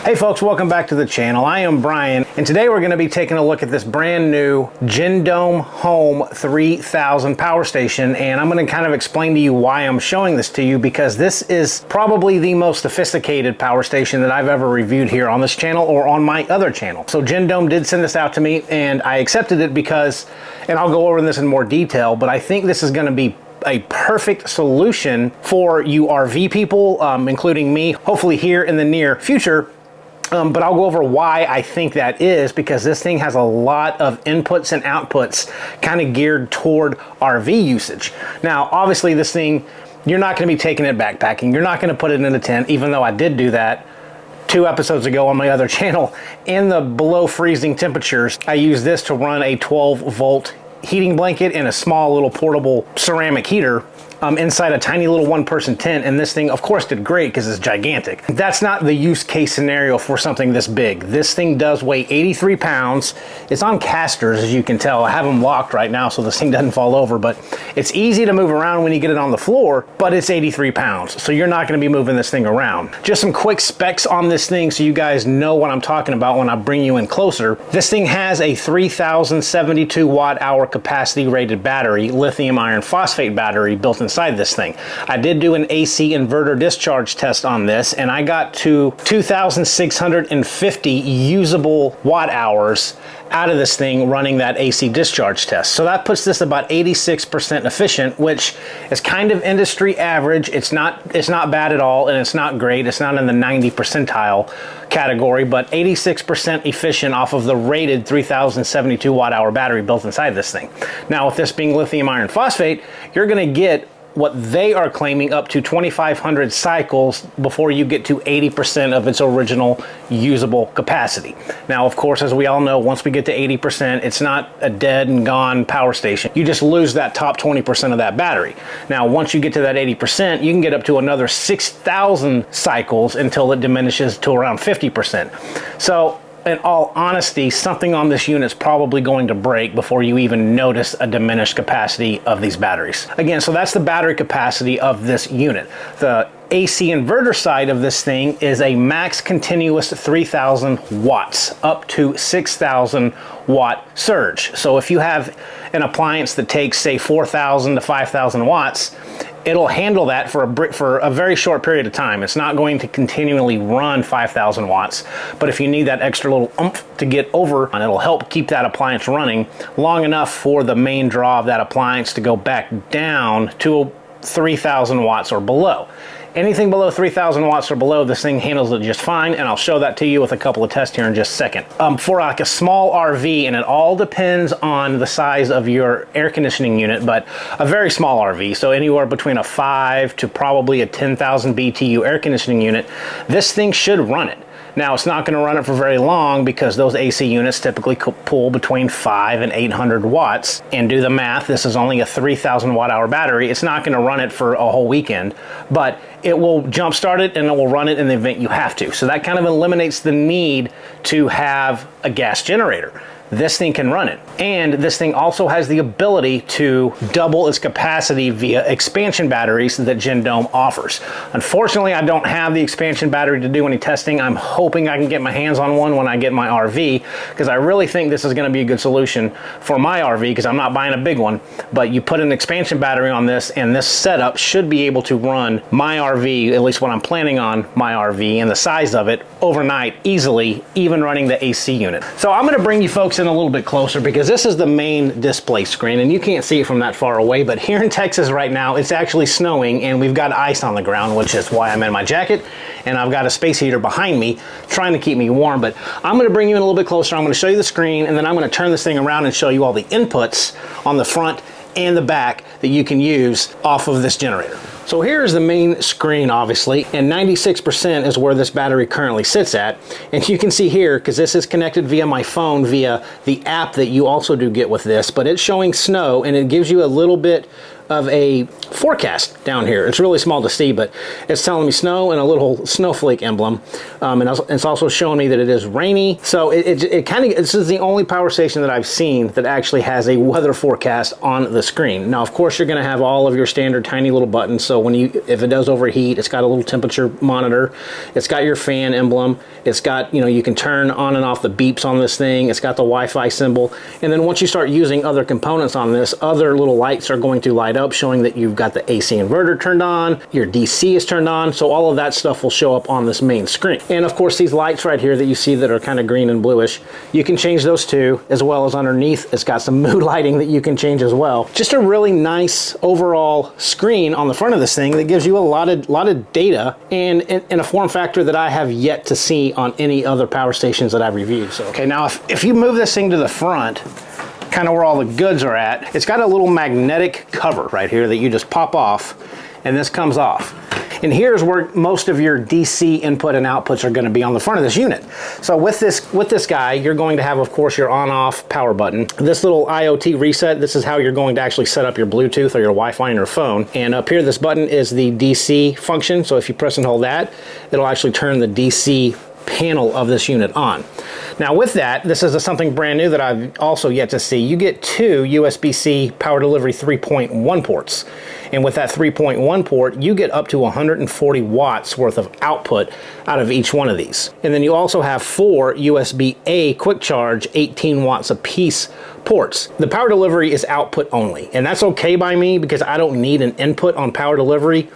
Hey folks, welcome back to the channel. I am Brian, and today we're going to be taking a look at this brand new GENDOME Home 3000 power station, and I'm going to kind of explain to you why I'm showing this to you, because this is probably the most sophisticated power station that I've ever reviewed here on this channel or on my other channel. So GENDOME did send this out to me, and I accepted it because, and I'll go over this in more detail, but I think this is going to be a perfect solution for you RV people, including me, hopefully here in the near future. But I'll go over why I think that is, because this thing has a lot of inputs and outputs kind of geared toward RV usage. Now, obviously this thing, you're not going to be taking it backpacking. You're not going to put it in a tent, even though I did do that 2 episodes ago on my other channel. In the below freezing temperatures, I use this to run a 12-volt heating blanket and a small little portable ceramic heater inside a tiny little one-person tent, and this thing of course did great because it's gigantic. That's not the use case scenario for something this big. This thing does weigh 83 pounds. It's on casters, as you can tell. I have them locked right now so this thing doesn't fall over, but it's easy to move around when you get it on the floor, but it's 83 pounds, so you're not going to be moving this thing around. Just some quick specs on this thing so you guys know what I'm talking about when I bring you in closer. This thing has a 3072 watt-hour capacity rated battery, lithium iron phosphate battery built inside this thing. I did do an AC inverter discharge test on this, and I got to 2,650 usable watt hours out of this thing running that AC discharge test. So that puts this about 86% efficient, which is kind of industry average. It's not bad at all, and it's not great. It's not in the 90 percentile category, but 86% efficient off of the rated 3072 watt hour battery built inside this thing. Now, with this being lithium iron phosphate, you're going to get what they are claiming up to 2,500 cycles before you get to 80% of its original usable capacity. Now, of course, as we all know, once we get to 80%, it's not a dead and gone power station. You just lose that top 20% of that battery. Now, once you get to that 80%, you can get up to another 6,000 cycles until it diminishes to around 50%. So, in all honesty, something on this unit is probably going to break before you even notice a diminished capacity of these batteries. Again, so that's the battery capacity of this unit. The AC inverter side of this thing is a max continuous 3,000 watts, up to 6,000 watt surge. So if you have an appliance that takes, say, 4,000 to 5,000 watts, it'll handle that for a very short period of time. It's not going to continually run 5,000 watts, but if you need that extra little oomph to get over, and it'll help keep that appliance running long enough for the main draw of that appliance to go back down to 3,000 watts or below. Anything below 3,000 watts or below, this thing handles it just fine, and I'll show that to you with a couple of tests here in just a second. For like a small RV, and it all depends on the size of your air conditioning unit, but a very small RV, so anywhere between a 5 to probably a 10,000 BTU air conditioning unit, this thing should run it. Now, it's not going to run it for very long because those AC units typically pull between 5 and 800 watts. And do the math, this is only a 3,000 watt hour battery. It's not going to run it for a whole weekend, but it will jumpstart it and it will run it in the event you have to. So that kind of eliminates the need to have a gas generator. This thing can run it. And this thing also has the ability to double its capacity via expansion batteries that GENDOME offers. Unfortunately, I don't have the expansion battery to do any testing. I'm hoping I can get my hands on one when I get my RV, because I really think this is going to be a good solution for my RV, because I'm not buying a big one. But you put an expansion battery on this, and this setup should be able to run my RV, at least what I'm planning on my RV and the size of it, overnight easily, even running the AC unit. So I'm going to bring you folks in a little bit closer, because this is the main display screen, and you can't see it from that far away, but here in Texas right now, it's actually snowing, and we've got ice on the ground, which is why I'm in my jacket, and I've got a space heater behind me trying to keep me warm. But I'm going to bring you in a little bit closer. I'm going to show you the screen, and then I'm going to turn this thing around and show you all the inputs on the front and the back that you can use off of this generator. So here's the main screen, obviously, and 96% is where this battery currently sits at. And you can see here, because this is connected via my phone via the app that you also do get with this, but it's showing snow, and it gives you a little bit of a forecast down here. It's really small to see, but it's telling me snow and a little snowflake emblem. And it's also showing me that it is rainy. So it kind of, this is the only power station that I've seen that actually has a weather forecast on the screen. Now, of course, you're going to have all of your standard tiny little buttons. So if it does overheat, it's got a little temperature monitor. It's got your fan emblem. It's got, you can turn on and off the beeps on this thing. It's got the Wi-Fi symbol. And then once you start using other components on this, other little lights are going to light up, showing that you've got the AC inverter turned on, your DC is turned on, so all of that stuff will show up on this main screen. And of course, these lights right here that you see that are kind of green and bluish, you can change those too, as well as underneath, it's got some mood lighting that you can change as well. Just a really nice overall screen on the front of this thing that gives you a lot of data and in a form factor that I have yet to see on any other power stations that I've reviewed. So, okay, now if you move this thing to the front, kind of where all the goods are at, it's got a little magnetic cover right here that you just pop off, and this comes off. And here's where most of your DC input and outputs are going to be, on the front of this unit. So with this guy, you're going to have, of course, your on-off power button. This little IoT reset, this is how you're going to actually set up your Bluetooth or your Wi-Fi on your phone. And up here, this button is the DC function. So if you press and hold that, it'll actually turn the DC panel of this unit on. Now with that, this is something brand new that I've also yet to see. You get two USB-C power delivery 3.1 ports. And with that 3.1 port, you get up to 140 watts worth of output out of each one of these. And then you also have four USB-A quick charge 18 watts a piece ports. The power delivery is output only, and that's okay by me because I don't need an input on power delivery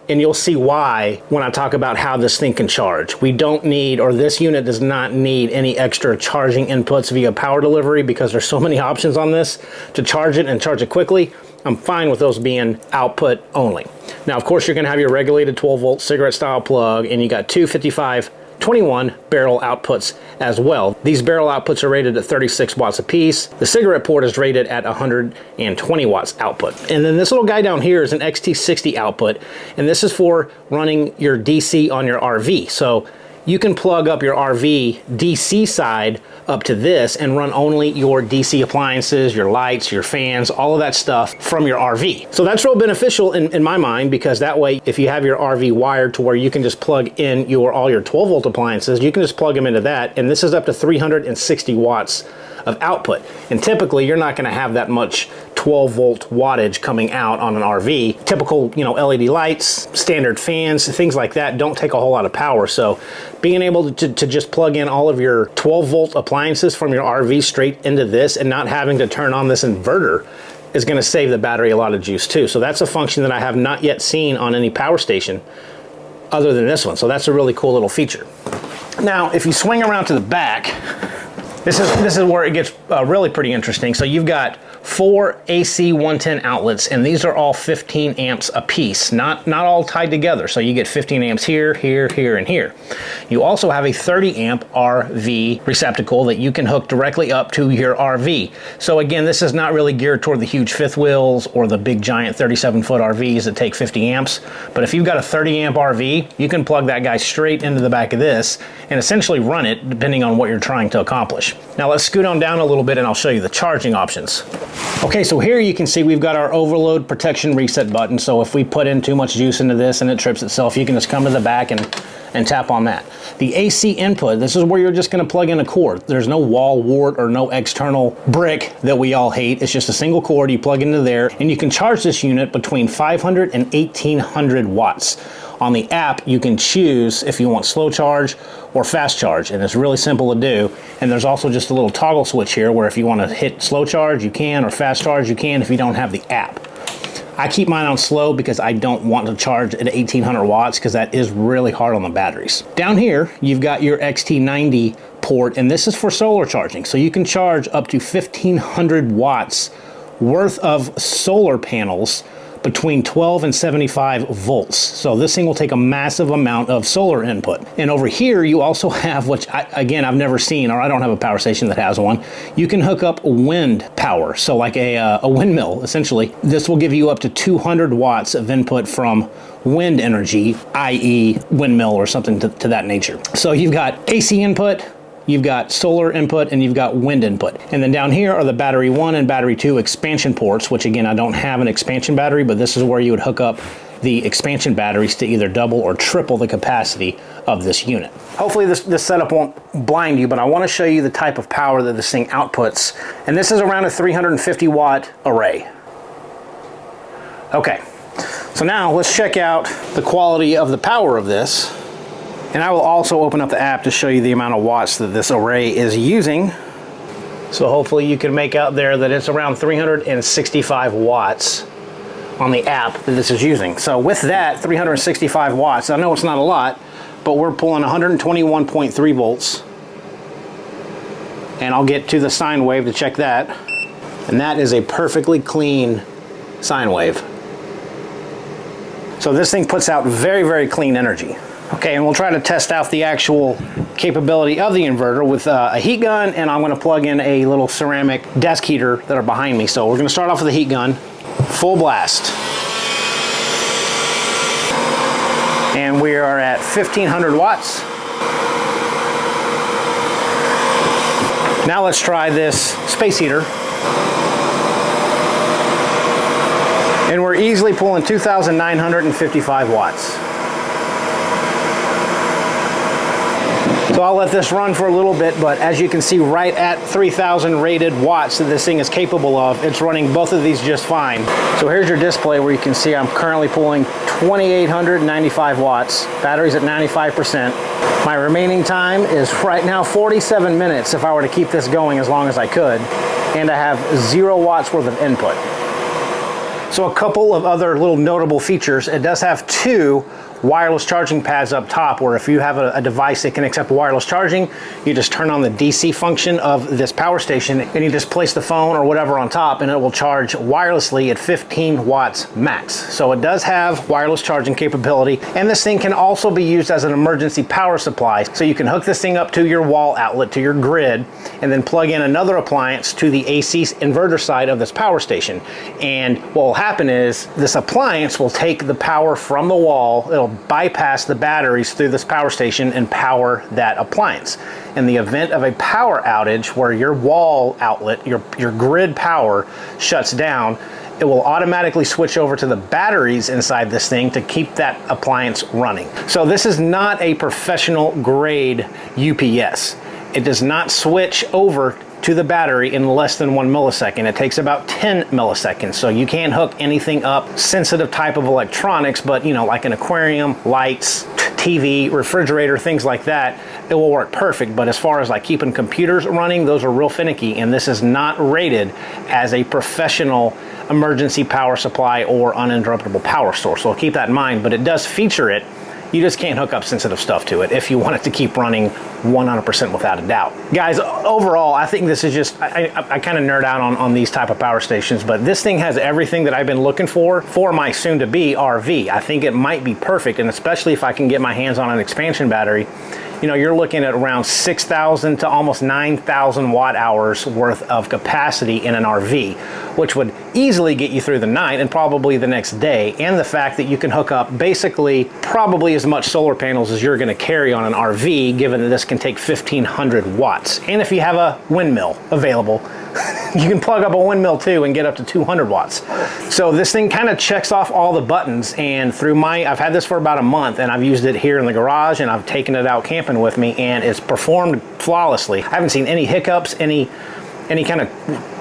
and you'll see why when I talk about how this thing can charge. We don't need, or this unit does not need, any extra charging inputs via power delivery because there's so many options on this to charge it and charge it quickly. I'm fine with those being output only. Now, of course, you're gonna have your regulated 12 volt cigarette style plug, and you got two 5521 barrel outputs as well. These barrel outputs are rated at 36 watts apiece. The cigarette port is rated at 120 watts output. And then this little guy down here is an XT60 output, and this is for running your DC on your RV. So you can plug up your RV DC side up to this and run only your DC appliances, your lights, your fans, all of that stuff from your RV. So that's real beneficial in my mind, because that way, if you have your RV wired to where you can just plug in all your 12 volt appliances, you can just plug them into that, and this is up to 360 watts of output. And typically, you're not gonna have that much 12 volt wattage coming out on an RV. Typical, LED lights, standard fans, things like that don't take a whole lot of power. So being able to just plug in all of your 12 volt appliances from your RV straight into this and not having to turn on this inverter is gonna save the battery a lot of juice too. So that's a function that I have not yet seen on any power station other than this one. So that's a really cool little feature. Now, if you swing around to the back, this is where it gets really pretty interesting. So you've got four AC 110 outlets, and these are all 15 amps a piece, not all tied together. So you get 15 amps here, here, here, and here. You also have a 30 amp RV receptacle that you can hook directly up to your RV. So again, this is not really geared toward the huge fifth wheels or the big giant 37-foot RVs that take 50 amps. But if you've got a 30 amp RV, you can plug that guy straight into the back of this and essentially run it depending on what you're trying to accomplish. Now let's scoot on down a little bit and I'll show you the charging options. Okay, so here you can see we've got our overload protection reset button. So if we put in too much juice into this and it trips itself, you can just come to the back and tap on that. The AC input, this is where you're just gonna plug in a cord. There's no wall wart or no external brick that we all hate. It's just a single cord you plug into there, and you can charge this unit between 500 and 1800 watts. On the app, you can choose if you want slow charge or fast charge, and it's really simple to do. And there's also just a little toggle switch here where if you want to hit slow charge, you can, or fast charge, you can if you don't have the app. I keep mine on slow because I don't want to charge at 1800 watts because that is really hard on the batteries. Down here, you've got your XT90 port, and this is for solar charging. So you can charge up to 1500 watts worth of solar panels between 12 and 75 volts. So this thing will take a massive amount of solar input. And over here, you also have, which again, I've never seen, or I don't have a power station that has one, you can hook up wind power. So like a windmill, essentially. This will give you up to 200 watts of input from wind energy, i.e. windmill or something to that nature. So you've got AC input, you've got solar input, and you've got wind input. And then down here are the battery 1 and battery 2 expansion ports, which again, I don't have an expansion battery, but this is where you would hook up the expansion batteries to either double or triple the capacity of this unit. Hopefully this setup won't blind you, but I want to show you the type of power that this thing outputs. And this is around a 350 watt array. Okay, so now let's check out the quality of the power of this. And I will also open up the app to show you the amount of watts that this array is using. So hopefully you can make out there that it's around 365 watts on the app that this is using. So with that 365 watts, I know it's not a lot, but we're pulling 121.3 volts. And I'll get to the sine wave to check that. And that is a perfectly clean sine wave. So this thing puts out very, very clean energy. Okay, and we'll try to test out the actual capability of the inverter with a heat gun, and I'm gonna plug in a little ceramic desk heater that are behind me. So we're gonna start off with the heat gun. Full blast. And we are at 1500 watts. Now let's try this space heater. And we're easily pulling 2,955 watts. So I'll let this run for a little bit, but as you can see right at 3,000 rated watts that this thing is capable of, it's running both of these just fine. So here's your display where you can see I'm currently pulling 2,895 watts, battery's at 95%. My remaining time is right now 47 minutes if I were to keep this going as long as I could, and I have 0 watts worth of input. So a couple of other little notable features. It does have 2 wireless charging pads up top, where if you have a device that can accept wireless charging, you just turn on the DC function of this power station and you just place the phone or whatever on top and it will charge wirelessly at 15 watts max. So it does have wireless charging capability, and this thing can also be used as an emergency power supply. So you can hook this thing up to your wall outlet, to your grid, and then plug in another appliance to the AC inverter side of this power station. And what will happen is this appliance will take the power from the wall, it'll bypass the batteries through this power station and power that appliance. In the event of a power outage where your wall outlet, your grid power shuts down, it will automatically switch over to the batteries inside this thing to keep that appliance running. So this is not a professional grade UPS. It does not switch over to the battery in less than 1 millisecond. It takes about 10 milliseconds. So you can't hook anything up, sensitive type of electronics, but you know, like an aquarium, lights, TV, refrigerator, things like that, it will work perfect. But as far as like keeping computers running, those are real finicky, and this is not rated as a professional emergency power supply or uninterruptible power source. So keep that in mind, but it does feature it. You just can't hook up sensitive stuff to it if you want it to keep running 100% without a doubt. Guys, overall, I think this is just, I kind of nerd out on these type of power stations, but this thing has everything that I've been looking for my soon-to-be RV. I think it might be perfect, and especially if I can get my hands on an expansion battery, you know, you're looking at around 6,000 to almost 9,000 watt hours worth of capacity in an RV, which would easily get you through the night and probably the next day. And the fact that you can hook up basically probably as much solar panels as you're going to carry on an RV, given that this can take 1,500 watts. And if you have a windmill available, you can plug up a windmill too and get up to 200 watts. So this thing kind of checks off all the buttons, and I've had this for about a month, and I've used it here in the garage, and I've taken it out camping with me, and it's performed flawlessly. I haven't seen any hiccups, any kind of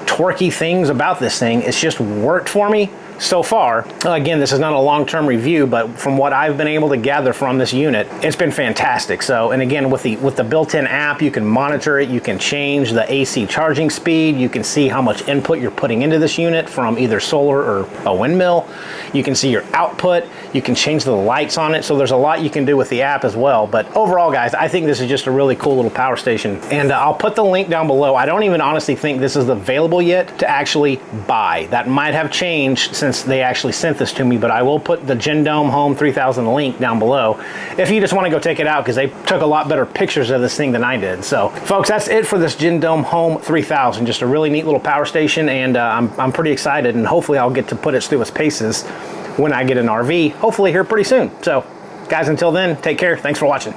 torquey things about this thing. It's just worked for me so far. Again, this is not a long-term review, but from what I've been able to gather from this unit, it's been fantastic. So, and again, with the built-in app, you can monitor it, you can change the AC charging speed, you can see how much input you're putting into this unit from either solar or a windmill. You can see your output, you can change the lights on it, so there's a lot you can do with the app as well. But overall, guys, I think this is just a really cool little power station, and I'll put the link down below. I don't even honestly think this is available yet to actually buy. That might have changed since they actually sent this to me, but I will put the GENDOME Home 3000 link down below if you just want to go take it out, because they took a lot better pictures of this thing than I did. So folks, that's it for this GENDOME Home 3000. Just a really neat little power station, and I'm pretty excited, and hopefully I'll get to put it through its paces when I get an RV, hopefully here pretty soon. So guys, until then, take care. Thanks for watching.